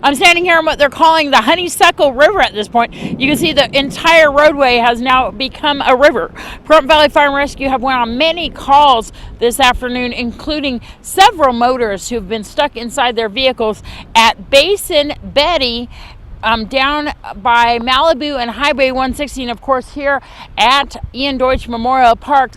I'm standing here on what they're calling the Honeysuckle River at this point. You can see the entire roadway has now become a river. Pahrump Valley Fire and Rescue have went on many calls this afternoon, including several motorists who've been stuck inside their vehicles at Basin Betty, down by Malibu and Highway 160, and of course here at Ian Deutsch Memorial Park.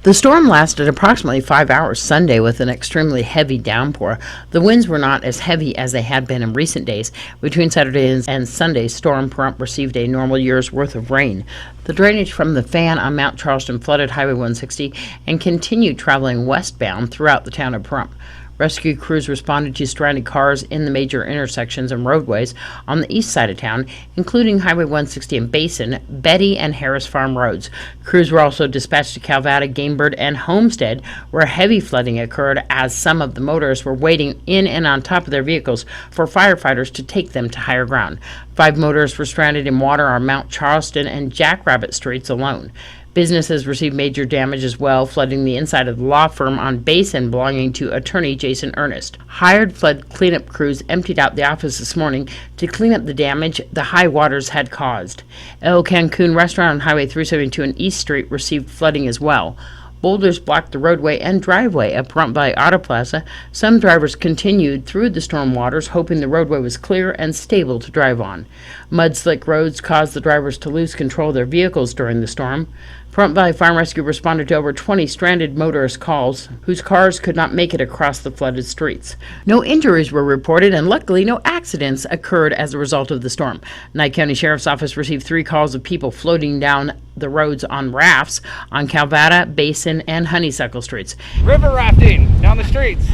The storm lasted approximately 5 hours Sunday with an extremely heavy downpour. The winds were not as heavy as they had been in recent days. Between Saturday and Sunday's storm, Pahrump received a normal year's worth of rain. The drainage from the fan on Mount Charleston flooded Highway 160 and continued traveling westbound throughout the town of Pahrump. Rescue crews responded to stranded cars in the major intersections and roadways on the east side of town, including Highway 160 and Basin, Betty, and Harris Farm roads. Crews were also dispatched to Calvada, Gamebird, and Homestead, where heavy flooding occurred as some of the motorists were waiting in and on top of their vehicles for firefighters to take them to higher ground. 5 motorists were stranded in water on Mount Charleston and Jackrabbit Streets alone. Businesses received major damage as well, flooding the inside of the law firm on Basin belonging to attorney Jason Ernest. Hired flood cleanup crews emptied out the office this morning to clean up the damage the high waters had caused. El Cancun restaurant on Highway 372 and East Street received flooding as well. Boulders blocked the roadway and driveway at Pahrump Valley Auto Plaza. Some drivers continued through the storm waters, hoping the roadway was clear and stable to drive on. Mud-slick roads caused the drivers to lose control of their vehicles during the storm. Pahrump Valley Fire and Rescue responded to over 20 stranded motorist calls whose cars could not make it across the flooded streets. No injuries were reported, and luckily no accidents occurred as a result of the storm. Nye County Sheriff's Office received 3 calls of people floating down the roads on rafts on Calvada, Basin, and Honeysuckle streets. River rafting down the streets.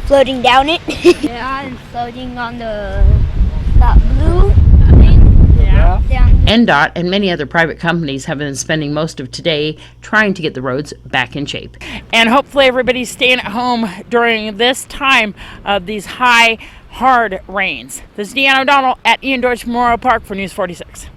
Floating down it? Yeah, and floating on that blue thing. Yeah. NDOT and many other private companies have been spending most of today trying to get the roads back in shape. And hopefully everybody's staying at home during this time of these high, hard rains. This is Deanna O'Donnell at Ian Deutsch Memorial Park for News 46.